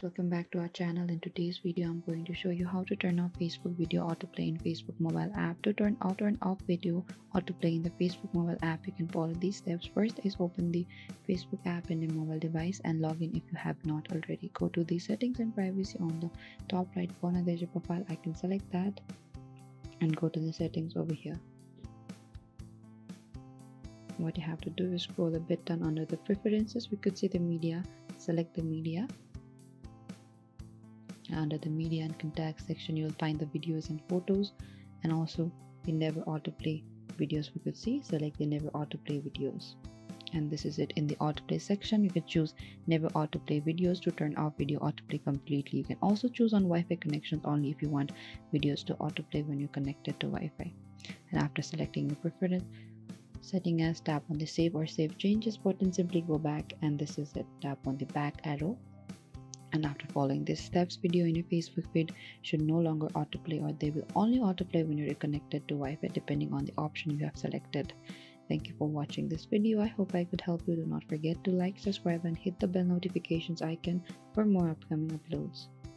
welcome back to our channel. In today's video I'm going to show you how to turn off Facebook video autoplay in Facebook mobile app. To turn off video autoplay in the Facebook mobile app, you can follow these steps. First is open the Facebook app in your mobile device and log in if you have not already. Go to the settings and privacy on the top right corner. There's your profile icon. Select that and go to the settings over here. What you have to do is scroll a bit down under the preferences. We could see the media. Select the media. Under the media and contacts section, you'll find the videos and photos, and also the never autoplay videos. We could see, select the never autoplay videos, and this is it. In the autoplay section, you can choose never autoplay videos to turn off video autoplay completely. You can also choose on Wi-Fi connections only if you want videos to autoplay when you're connected to Wi-Fi. And after selecting your preferred setting as, tap on the save or save changes button. Simply go back, and this is it. Tap on the back arrow. And after following these steps, video in your Facebook feed should no longer autoplay, or they will only autoplay when you're connected to Wi-Fi depending on the option you have selected. Thank you for watching this video. I hope I could help you. Do not forget to like, subscribe and hit the bell notifications icon for more upcoming uploads.